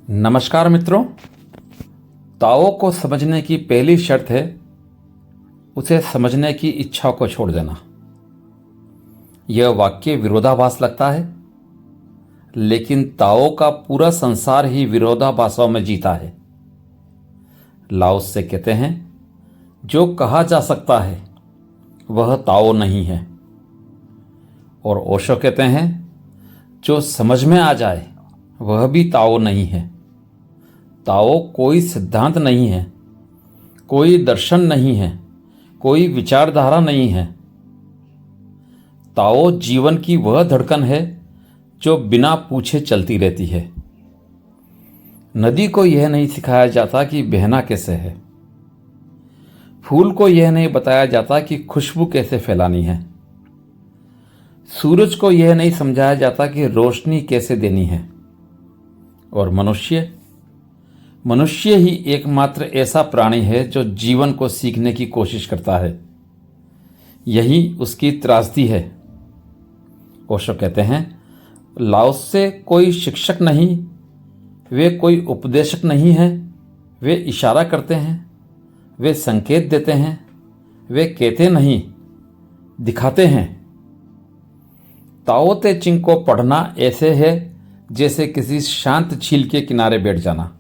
नमस्कार मित्रों। ताओ को समझने की पहली शर्त है उसे समझने की इच्छा को छोड़ देना। यह वाक्य विरोधाभास लगता है, लेकिन ताओ का पूरा संसार ही विरोधाभासों में जीता है। लाओ से कहते हैं, जो कहा जा सकता है वह ताओ नहीं है। और ओशो कहते हैं, जो समझ में आ जाए वह भी ताओ नहीं है। ताओ कोई सिद्धांत नहीं है, कोई दर्शन नहीं है, कोई विचारधारा नहीं है। ताओ जीवन की वह धड़कन है जो बिना पूछे चलती रहती है। नदी को यह नहीं सिखाया जाता कि बहना कैसे है। फूल को यह नहीं बताया जाता कि खुशबू कैसे फैलानी है। सूरज को यह नहीं समझाया जाता कि रोशनी कैसे देनी है। और मनुष्य ही एकमात्र ऐसा प्राणी है जो जीवन को सीखने की कोशिश करता है। यही उसकी त्रासदी है। ओशो कहते हैं, लाओसे कोई शिक्षक नहीं, वे कोई उपदेशक नहीं है। वे इशारा करते हैं, वे संकेत देते हैं, वे कहते नहीं, दिखाते हैं। ताओ ते चिंग को पढ़ना ऐसे है जैसे किसी शांत झील के किनारे बैठ जाना।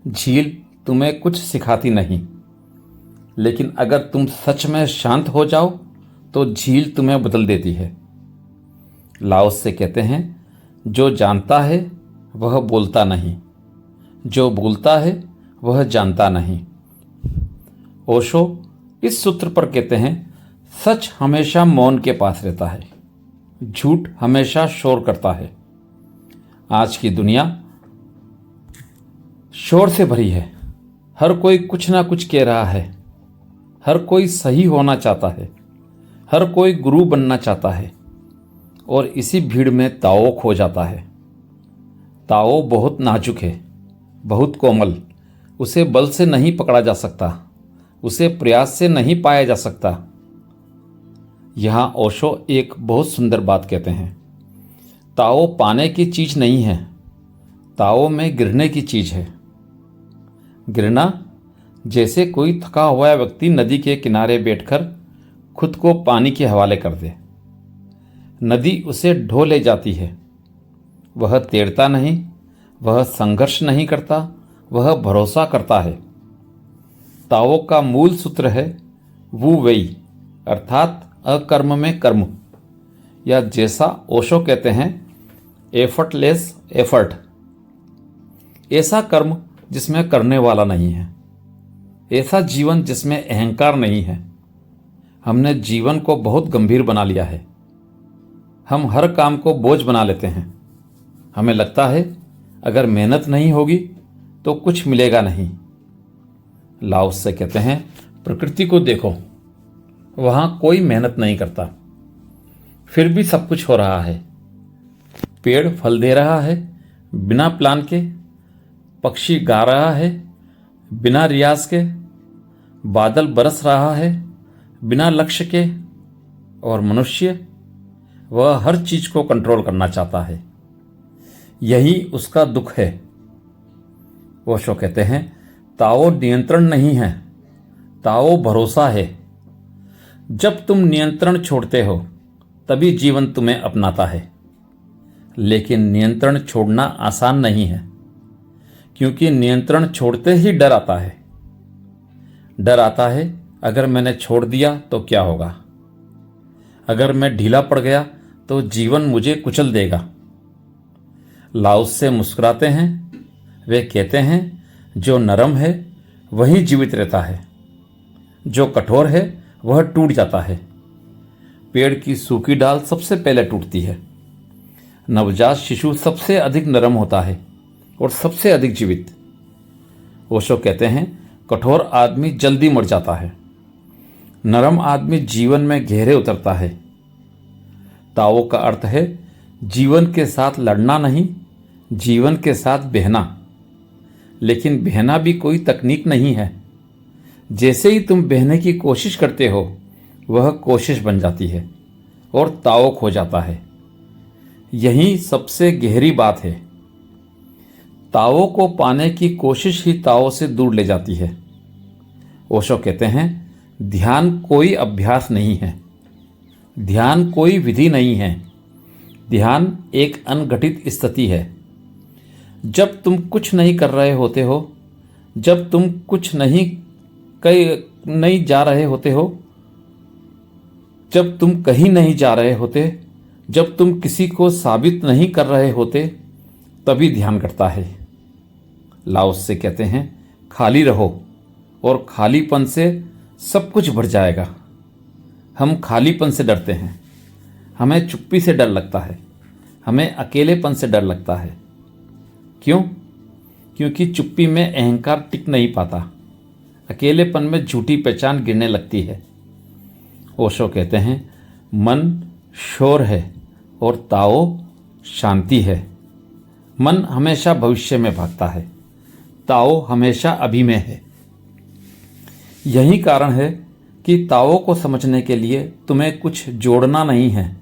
झील तुम्हें कुछ सिखाती नहीं, लेकिन अगर तुम सच में शांत हो जाओ तो झील तुम्हें बदल देती है। लाओस से कहते हैं, जो जानता है वह बोलता नहीं, जो बोलता है वह जानता नहीं। ओशो इस सूत्र पर कहते हैं, सच हमेशा मौन के पास रहता है, झूठ हमेशा शोर करता है। आज की दुनिया शोर से भरी है। हर कोई कुछ ना कुछ कह रहा है। हर कोई सही होना चाहता है। हर कोई गुरु बनना चाहता है। और इसी भीड़ में ताओ खो जाता है। ताओ बहुत नाजुक है, बहुत कोमल। उसे बल से नहीं पकड़ा जा सकता, उसे प्रयास से नहीं पाया जा सकता। यहाँ ओशो एक बहुत सुंदर बात कहते हैं, ताओ पाने की चीज नहीं है, ताओ में गिरने की चीज है। गिरना जैसे कोई थका हुआ व्यक्ति नदी के किनारे बैठकर खुद को पानी के हवाले कर दे। नदी उसे ढो ले जाती है। वह तैरता नहीं, वह संघर्ष नहीं करता, वह भरोसा करता है। ताओ का मूल सूत्र है वू वेई, अर्थात अकर्म में कर्म, या जैसा ओशो कहते हैं, एफर्टलेस एफर्ट। ऐसा कर्म जिसमें करने वाला नहीं है, ऐसा जीवन जिसमें अहंकार नहीं है। हमने जीवन को बहुत गंभीर बना लिया है। हम हर काम को बोझ बना लेते हैं। हमें लगता है अगर मेहनत नहीं होगी तो कुछ मिलेगा नहीं। लाओस से कहते हैं, प्रकृति को देखो, वहां कोई मेहनत नहीं करता, फिर भी सब कुछ हो रहा है। पेड़ फल दे रहा है बिना प्लान के, पक्षी गा रहा है बिना रियाज के, बादल बरस रहा है बिना लक्ष्य के। और मनुष्य, वह हर चीज को कंट्रोल करना चाहता है। यही उसका दुख है। ओशो कहते हैं, ताओ नियंत्रण नहीं है, ताओ भरोसा है। जब तुम नियंत्रण छोड़ते हो तभी जीवन तुम्हें अपनाता है। लेकिन नियंत्रण छोड़ना आसान नहीं है, क्योंकि नियंत्रण छोड़ते ही डर आता है। डर आता है, अगर मैंने छोड़ दिया तो क्या होगा? अगर मैं ढीला पड़ गया तो जीवन मुझे कुचल देगा। लाओस से मुस्कुराते हैं। वे कहते हैं, जो नरम है वही जीवित रहता है, जो कठोर है वह टूट जाता है। पेड़ की सूखी डाल सबसे पहले टूटती है। नवजात शिशु सबसे अधिक नरम होता है और सबसे अधिक जीवित। ओशो कहते हैं, कठोर आदमी जल्दी मर जाता है, नरम आदमी जीवन में गहरे उतरता है। ताओ का अर्थ है जीवन के साथ लड़ना नहीं, जीवन के साथ बहना। लेकिन बहना भी कोई तकनीक नहीं है। जैसे ही तुम बहने की कोशिश करते हो, वह कोशिश बन जाती है और ताओ खो जाता है। यही सबसे गहरी बात है। ताओ को पाने की कोशिश ही ताओ से दूर ले जाती है। ओशो कहते हैं, ध्यान कोई अभ्यास नहीं है, ध्यान कोई विधि नहीं है, ध्यान एक अनघटित स्थिति है। जब तुम कुछ नहीं कर रहे होते हो, जब तुम कुछ नहीं जा रहे होते हो, जब तुम कहीं नहीं जा रहे होते, जब तुम किसी को साबित नहीं कर रहे होते, तभी ध्यान करता है। लाओस से कहते हैं, खाली रहो और खालीपन से सब कुछ भर जाएगा। हम खालीपन से डरते हैं, हमें चुप्पी से डर लगता है, हमें अकेलेपन से डर लगता है। क्यों? क्योंकि चुप्पी में अहंकार टिक नहीं पाता, अकेलेपन में झूठी पहचान गिरने लगती है। ओशो कहते हैं, मन शोर है और ताओ शांति है। मन हमेशा भविष्य में भागता है, ताओ हमेशा अभी में है। यही कारण है कि ताओ को समझने के लिए तुम्हें कुछ जोड़ना नहीं है,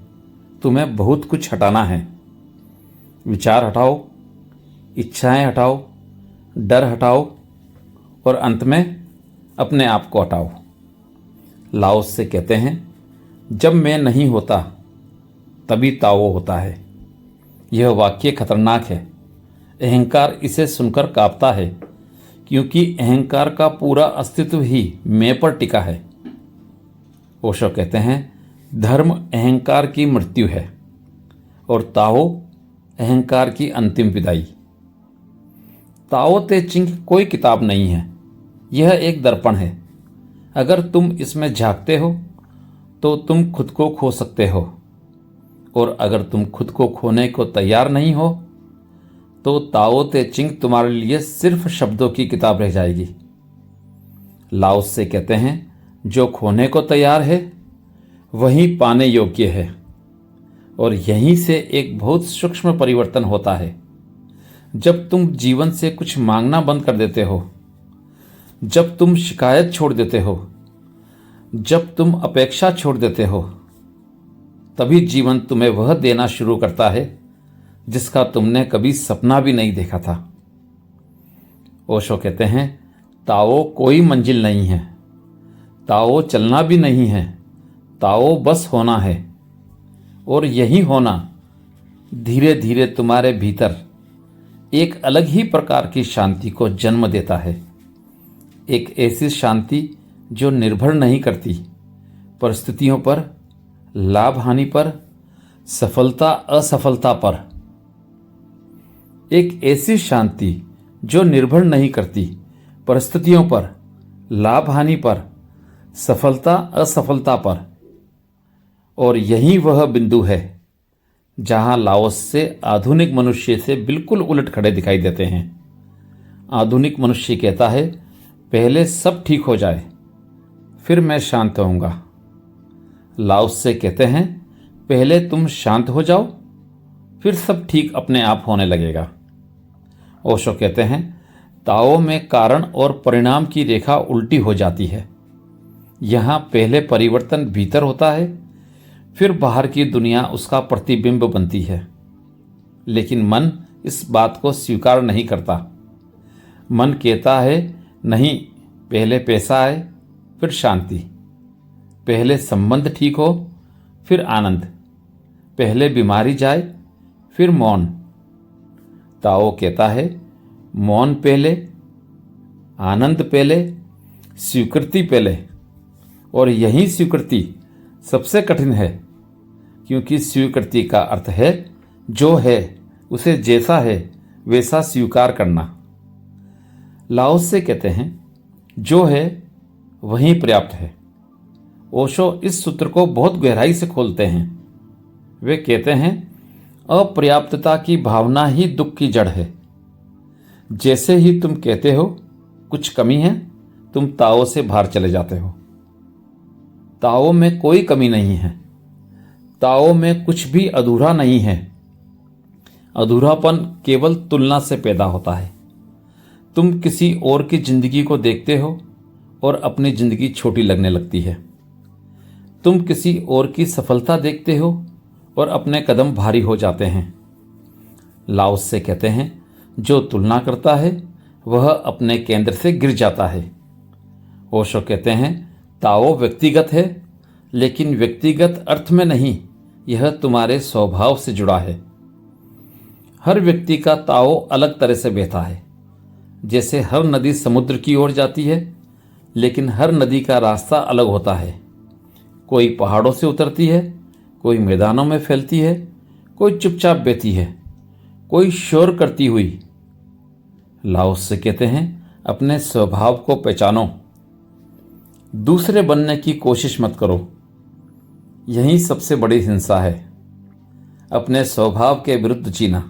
तुम्हें बहुत कुछ हटाना है। विचार हटाओ, इच्छाएं हटाओ, डर हटाओ और अंत में अपने आप को हटाओ। लाओस से कहते हैं, जब मैं नहीं होता तभी ताओ होता है। यह वाक्य खतरनाक है। अहंकार इसे सुनकर कांपता है, क्योंकि अहंकार का पूरा अस्तित्व ही मैं पर टिका है। ओशो कहते हैं, धर्म अहंकार की मृत्यु है और ताओ अहंकार की अंतिम विदाई। ताओ ते चिंग कोई किताब नहीं है, यह एक दर्पण है। अगर तुम इसमें झांकते हो तो तुम खुद को खो सकते हो, और अगर तुम खुद को खोने को तैयार नहीं हो तो ताओ ते चिंग तुम्हारे लिए सिर्फ शब्दों की किताब रह जाएगी। लाओस से कहते हैं, जो खोने को तैयार है वही पाने योग्य है, और यहीं से एक बहुत सूक्ष्म परिवर्तन होता है। जब तुम जीवन से कुछ मांगना बंद कर देते हो, जब तुम शिकायत छोड़ देते हो, जब तुम अपेक्षा छोड़ देते हो, तभी जीवन तुम्हें वह देना शुरू करता है जिसका तुमने कभी सपना भी नहीं देखा था। ओशो कहते हैं, ताओ कोई मंजिल नहीं है, ताओ चलना भी नहीं है, ताओ बस होना है। और यही होना धीरे धीरे तुम्हारे भीतर एक अलग ही प्रकार की शांति को जन्म देता है। एक ऐसी शांति जो निर्भर नहीं करती परिस्थितियों पर, लाभ हानि पर, सफलता असफलता पर। एक ऐसी शांति जो निर्भर नहीं करती परिस्थितियों पर, लाभ हानि पर, सफलता असफलता पर। और यही वह बिंदु है जहां लाओस से आधुनिक मनुष्य से बिल्कुल उलट खड़े दिखाई देते हैं। आधुनिक मनुष्य कहता है, पहले सब ठीक हो जाए फिर मैं शांत होऊंगा। लाओस से कहते हैं, पहले तुम शांत हो जाओ फिर सब ठीक अपने आप होने लगेगा। ओशो कहते हैं, ताओ में कारण और परिणाम की रेखा उल्टी हो जाती है। यहाँ पहले परिवर्तन भीतर होता है, फिर बाहर की दुनिया उसका प्रतिबिंब बनती है। लेकिन मन इस बात को स्वीकार नहीं करता। मन कहता है, नहीं, पहले पैसा आए फिर शांति, पहले संबंध ठीक हो फिर आनंद, पहले बीमारी जाए फिर मौन। ताओ कहता है, मौन पहले, आनंद पहले, स्वीकृति पहले। और यही स्वीकृति सबसे कठिन है, क्योंकि स्वीकृति का अर्थ है जो है उसे जैसा है वैसा स्वीकार करना। लाओस से कहते हैं, जो है वही पर्याप्त है। ओशो इस सूत्र को बहुत गहराई से खोलते हैं। वे कहते हैं, अपर्याप्तता की भावना ही दुख की जड़ है। जैसे ही तुम कहते हो कुछ कमी है, तुम ताओ से बाहर चले जाते हो। ताओ में कोई कमी नहीं है, ताओ में कुछ भी अधूरा नहीं है। अधूरापन केवल तुलना से पैदा होता है। तुम किसी और की जिंदगी को देखते हो और अपनी जिंदगी छोटी लगने लगती है। तुम किसी और की सफलता देखते हो और अपने कदम भारी हो जाते हैं। लाओस से कहते हैं, जो तुलना करता है वह अपने केंद्र से गिर जाता है। ओशो कहते हैं ताओ व्यक्तिगत है, लेकिन व्यक्तिगत अर्थ में नहीं, यह तुम्हारे स्वभाव से जुड़ा है। हर व्यक्ति का ताओ अलग तरह से बहता है। जैसे हर नदी समुद्र की ओर जाती है, लेकिन हर नदी का रास्ता अलग होता है। कोई पहाड़ों से उतरती है, कोई मैदानों में फैलती है, कोई चुपचाप बहती है, कोई शोर करती हुई। लाओस से कहते हैं अपने स्वभाव को पहचानो, दूसरे बनने की कोशिश मत करो। यही सबसे बड़ी हिंसा है, अपने स्वभाव के विरुद्ध जीना।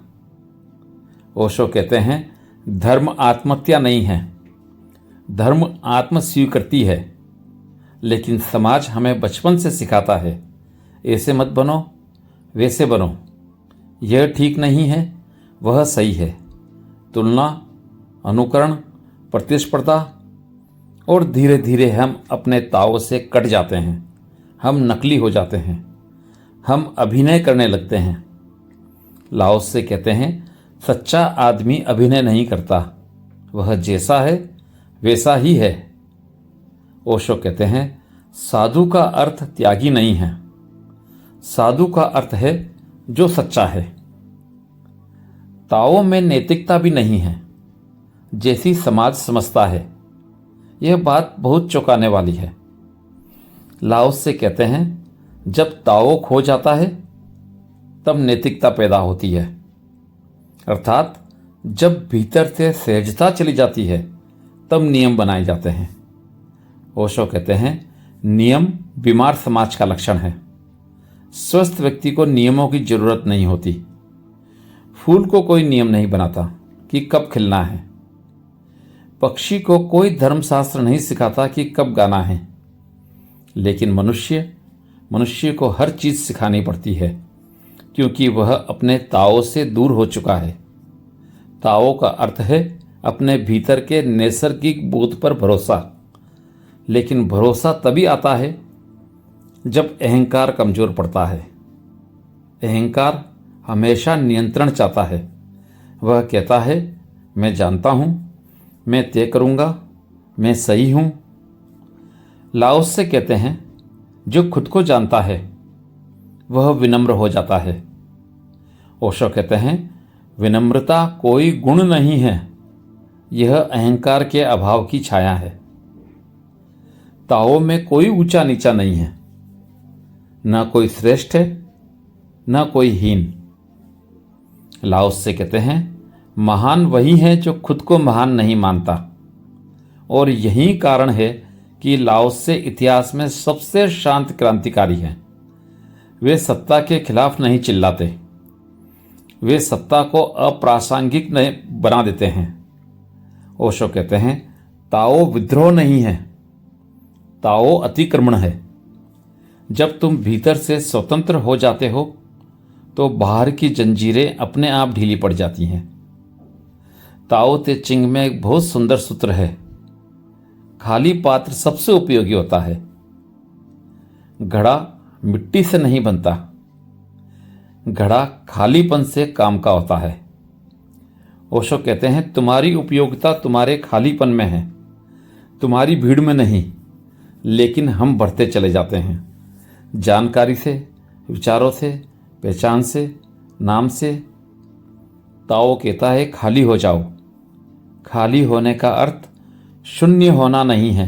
ओशो कहते हैं धर्म आत्महत्या नहीं है, धर्म आत्म स्वीकृति है। लेकिन समाज हमें बचपन से सिखाता है ऐसे मत बनो, वैसे बनो, यह ठीक नहीं है, वह सही है। तुलना, अनुकरण, प्रतिस्पर्धा, और धीरे धीरे हम अपने ताव से कट जाते हैं। हम नकली हो जाते हैं, हम अभिनय करने लगते हैं। लाओस से कहते हैं सच्चा आदमी अभिनय नहीं करता, वह जैसा है वैसा ही है। ओशो कहते हैं साधु का अर्थ त्यागी नहीं है, साधु का अर्थ है जो सच्चा है। ताओ में नैतिकता भी नहीं है, जैसी समाज समझता है। यह बात बहुत चौंकाने वाली है। लाओस से कहते हैं जब ताओ खो जाता है तब नैतिकता पैदा होती है, अर्थात जब भीतर से सहजता चली जाती है तब नियम बनाए जाते हैं। ओशो कहते हैं नियम बीमार समाज का लक्षण है। स्वस्थ व्यक्ति को नियमों की जरूरत नहीं होती। फूल को कोई नियम नहीं बनाता कि कब खिलना है। पक्षी को कोई धर्मशास्त्र नहीं सिखाता कि कब गाना है। लेकिन मनुष्य को हर चीज सिखानी पड़ती है, क्योंकि वह अपने ताओ से दूर हो चुका है। ताओ का अर्थ है अपने भीतर के नैसर्गिक बोध पर भरोसा। लेकिन भरोसा तभी आता है जब अहंकार कमजोर पड़ता है। अहंकार हमेशा नियंत्रण चाहता है। वह कहता है मैं जानता हूं, मैं तय करूंगा, मैं सही हूं। लाओस से कहते हैं जो खुद को जानता है वह विनम्र हो जाता है। ओशो कहते हैं विनम्रता कोई गुण नहीं है, यह अहंकार के अभाव की छाया है। ताओ में कोई ऊंचा नीचा नहीं है, न कोई श्रेष्ठ है न कोई हीन। लाओस से कहते हैं महान वही है जो खुद को महान नहीं मानता। और यही कारण है कि लाओस से इतिहास में सबसे शांत क्रांतिकारी हैं। वे सत्ता के खिलाफ नहीं चिल्लाते, वे सत्ता को अप्रासंगिक नहीं बना देते हैं। ओशो कहते हैं ताओ विद्रोह नहीं है, ताओ अतिक्रमण है। जब तुम भीतर से स्वतंत्र हो जाते हो तो बाहर की जंजीरें अपने आप ढीली पड़ जाती हैं। ताओ ते चिंग में एक बहुत सुंदर सूत्र है, खाली पात्र सबसे उपयोगी होता है। घड़ा मिट्टी से नहीं बनता, घड़ा खालीपन से काम का होता है। ओशो कहते हैं तुम्हारी उपयोगिता तुम्हारे खालीपन में है, तुम्हारी भीड़ में नहीं। लेकिन हम बढ़ते चले जाते हैं, जानकारी से, विचारों से, पहचान से, नाम से। ताओ कहता है खाली हो जाओ। खाली होने का अर्थ शून्य होना नहीं है,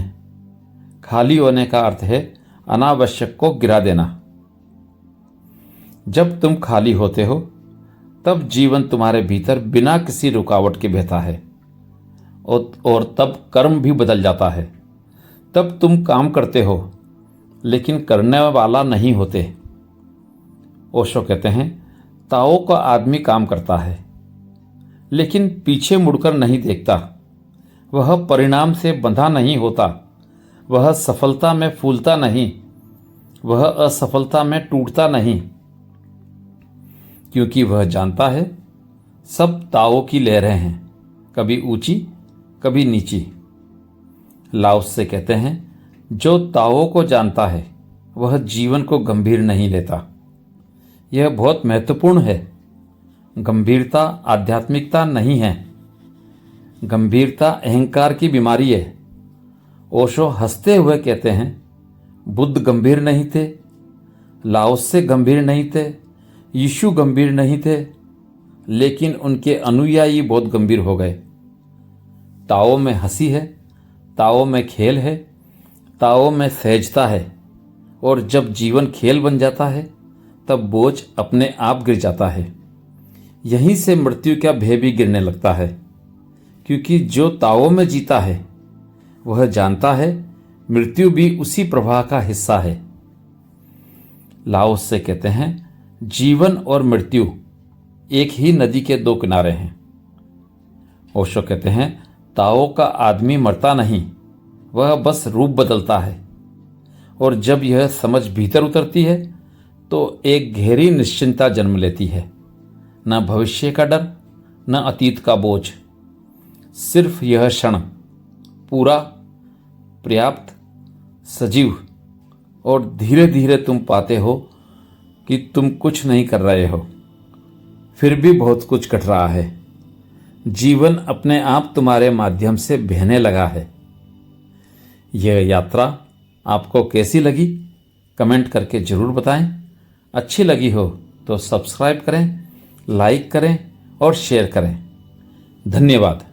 खाली होने का अर्थ है अनावश्यक को गिरा देना। जब तुम खाली होते हो तब जीवन तुम्हारे भीतर बिना किसी रुकावट के बहता है, और तब कर्म भी बदल जाता है। तब तुम काम करते हो लेकिन करने वाला नहीं होते। ओशो कहते हैं ताओ का आदमी काम करता है लेकिन पीछे मुड़कर नहीं देखता। वह परिणाम से बंधा नहीं होता, वह सफलता में फूलता नहीं, वह असफलता में टूटता नहीं, क्योंकि वह जानता है सब ताओ की लहरें हैं, कभी ऊंची कभी नीची। लाओस से कहते हैं जो ताओ को जानता है वह जीवन को गंभीर नहीं लेता। यह बहुत महत्वपूर्ण है। गंभीरता आध्यात्मिकता नहीं है, गंभीरता अहंकार की बीमारी है। ओशो हंसते हुए कहते हैं, बुद्ध गंभीर नहीं थे, लाओत्से गंभीर नहीं थे, यीशु गंभीर नहीं थे, लेकिन उनके अनुयायी बहुत गंभीर हो गए। ताओ में हंसी है, ताओ में खेल है, ताओ में सहजता है, और जब जीवन खेल बन जाता है तब बोझ अपने आप गिर जाता है। यहीं से मृत्यु का भय भी गिरने लगता है, क्योंकि जो ताओ में जीता है वह जानता है मृत्यु भी उसी प्रवाह का हिस्सा है। लाओस से कहते हैं, जीवन और मृत्यु एक ही नदी के दो किनारे हैं। ओशो कहते हैं, ताओ का आदमी मरता नहीं, वह बस रूप बदलता है। और जब यह समझ भीतर उतरती है तो एक गहरी निश्चिंतता जन्म लेती है। न भविष्य का डर, न अतीत का बोझ, सिर्फ यह क्षण पूरा, पर्याप्त, सजीव। और धीरे धीरे तुम पाते हो कि तुम कुछ नहीं कर रहे हो, फिर भी बहुत कुछ घट रहा है। जीवन अपने आप तुम्हारे माध्यम से बहने लगा है। यह यात्रा आपको कैसी लगी कमेंट करके ज़रूर बताएं। अच्छी लगी हो तो सब्सक्राइब करें, लाइक करें और शेयर करें। धन्यवाद।